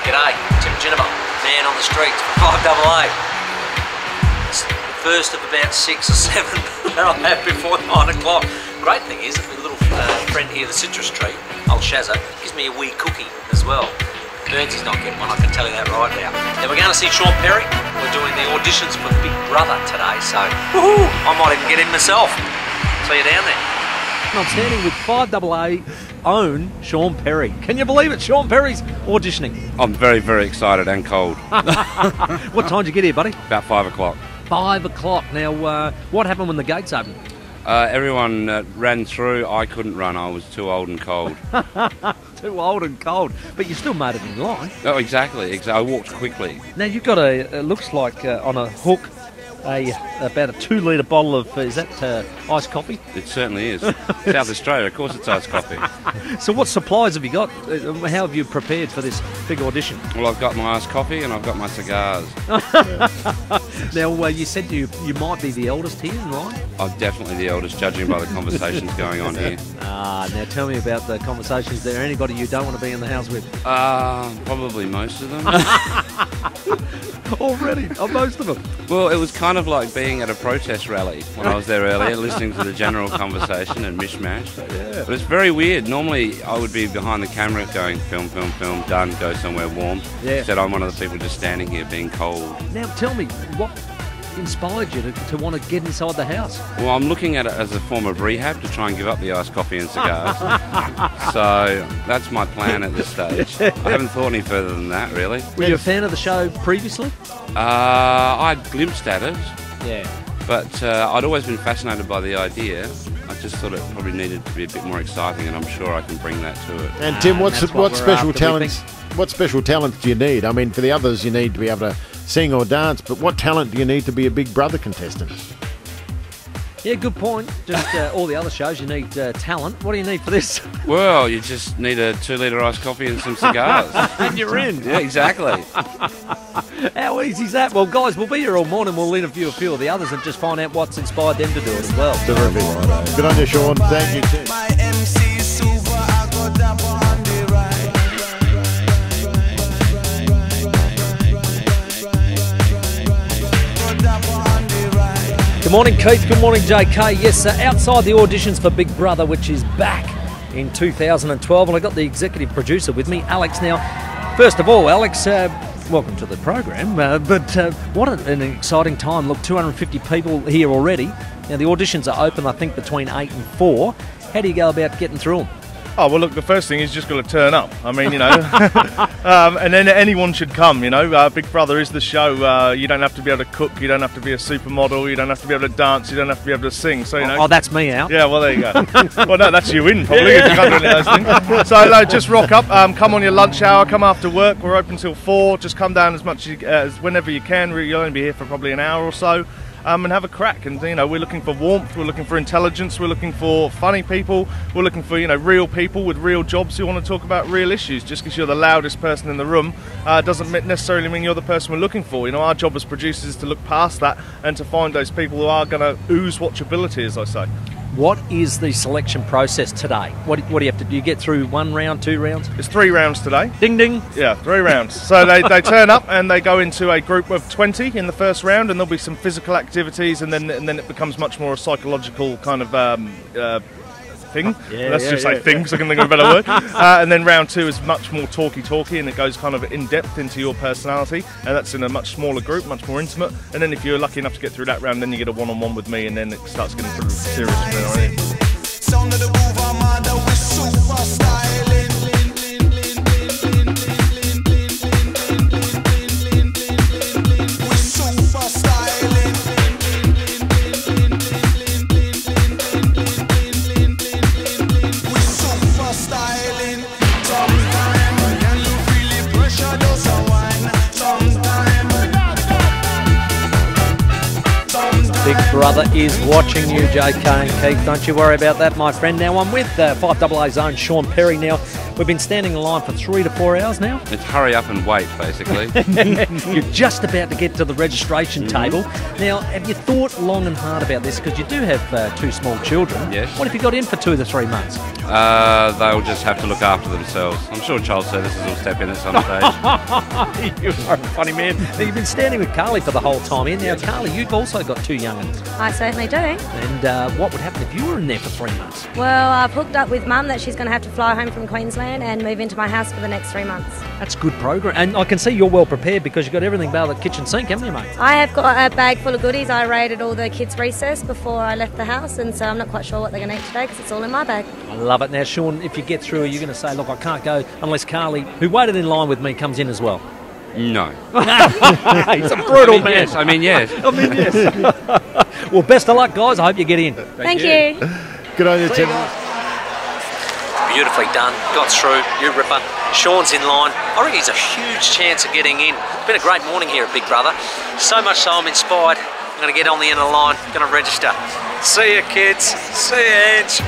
G'day, Tim Ginever, man on the streets for 5AA. It's the first of about 6 or 7 that I'll have before 9 o'clock. Great thing is that my little friend here, the citrus tree, old Shazza, gives me a wee cookie as well. Burnsy's not getting one, I can tell you that right now. Now we're going to see Sean Perry. We're doing the auditions for Big Brother today, so I might even get in myself. See you down there. I'm standing with 5AA own Sean Perry. Can you believe it? Sean Perry's auditioning. I'm very, very excited and cold. What time did you get here, buddy? About 5 o'clock. 5 o'clock. Now, what happened when the gates opened? Everyone ran through. I couldn't run. I was too old and cold. Too old and cold. But you still made it in line. Oh, exactly. I walked quickly. Now, you've got it looks like on a hook, about a 2-litre bottle of, is that iced coffee? It certainly is. South Australia, of course it's iced coffee. So what supplies have you got? How have you prepared for this big audition? Well, I've got my iced coffee and I've got my cigars. Now, you said you might be the eldest here, right? I'm definitely the eldest, judging by the conversations going on here. Now tell me about the conversations. Is there anybody you don't want to be in the house with? Probably most of them. Already? Most of them? Well, it was kind of like being at a protest rally when I was there earlier, listening to the general conversation and mishmash. Yeah. But it's very weird. Normally, I would be behind the camera going, film, film, film, done, go somewhere warm. Yeah. Instead, I'm one of the people just standing here being cold. Now, tell me, what inspired you to want to get inside the house? Well, I'm looking at it as a form of rehab to try and give up the iced coffee and cigars. So that's my plan at this stage. I haven't thought any further than that, really. Were you a fan of the show previously? I'd glimpsed at it. Yeah. But I'd always been fascinated by the idea. I just thought it probably needed to be a bit more exciting, and I'm sure I can bring that to it. And Tim, what special talents? What special talents do you need? I mean, for the others, you need to be able to sing or dance, but what talent do you need to be a Big Brother contestant? Yeah, good point. Just all the other shows, you need talent. What do you need for this? Well, you just need a 2-litre iced coffee and some cigars. And you're in. Yeah, exactly. How easy is that? Well, guys, we'll be here all morning. We'll interview a few of the others and just find out what's inspired them to do it as well. Terrific. Good on you, Sean. Thank you, Tim. Good morning, Keith. Good morning, JK. Yes, outside the auditions for Big Brother, which is back in 2012, and I got the executive producer with me, Alex. Now, first of all, Alex, welcome to the program. But what an exciting time! Look, 250 people here already. Now, the auditions are open, I think, between 8 and 4. How do you go about getting through them? Oh, well, look, the first thing is just got to turn up. I mean, you know, and then anyone should come, you know. Big Brother is the show. You don't have to be able to cook. You don't have to be a supermodel. You don't have to be able to dance. You don't have to be able to sing. So, you know. Oh, that's me out. Yeah, well, there you go. Well, no, that's you in, probably, if you can't do any of those things. So, no, just rock up. Come on your lunch hour. Come after work. We're open till 4. Just come down as much as whenever you can. You'll only be here for probably an hour or so. And have a crack. And, you know, we're looking for warmth, we're looking for intelligence, we're looking for funny people, we're looking for, you know, real people with real jobs who want to talk about real issues. Just because you're the loudest person in the room doesn't necessarily mean you're the person we're looking for. You know, our job as producers is to look past that and to find those people who are going to ooze watchability, as I say. What is the selection process today? What do you have to do? You get through 1 round, 2 rounds? It's 3 rounds today. Ding ding. Yeah, 3 rounds. So they turn up and they go into a group of 20 in the first round, and there'll be some physical activities, and then it becomes much more a psychological kind of thing. Let's just say thing, because I can think of a better word. And then round 2 is much more talky, and it goes kind of in depth into your personality, and that's in a much smaller group, much more intimate. And then if you're lucky enough to get through that round, then you get a one-on-one with me, and then it starts getting pretty serious from there on in. Big Brother is watching you, JK and Keith. Don't you worry about that, my friend. Now, I'm with 5AA's own Sean Perry. Now, We've been standing in line for 3 to 4 hours now. It's hurry up and wait, basically. You're just about to get to the registration table. Now, have you thought long and hard about this? Because you do have 2 small children. Yes. What if you got in for 2 to 3 months? They'll just have to look after themselves. I'm sure child services will step in at some stage. You are a funny man. Now, you've been standing with Carly for the whole time here. Now, Carly, you've also got 2 young ones. I certainly do. And what would happen if you were in there for 3 months? Well, I've hooked up with Mum that she's going to have to fly home from Queensland and move into my house for the next 3 months. That's a good program. And I can see you're well prepared because you've got everything bar the kitchen sink, haven't you, mate? I have got a bag full of goodies. I raided all the kids' recess before I left the house, and so I'm not quite sure what they're going to eat today because it's all in my bag. I love it. Now, Sean, if you get through, are you going to say, look, I can't go unless Carly, who waited in line with me, comes in as well? No. He's a brutal man. Yes, I mean, yes. Well, best of luck, guys. I hope you get in. Thank you. Good on you, Tim. Beautifully done. Got through. You ripper. Sean's in line. I reckon he's a huge chance of getting in. It's been a great morning here at Big Brother. So much so I'm inspired. I'm going to get on the end of the line. Going to register. See you, kids. See you, Edge.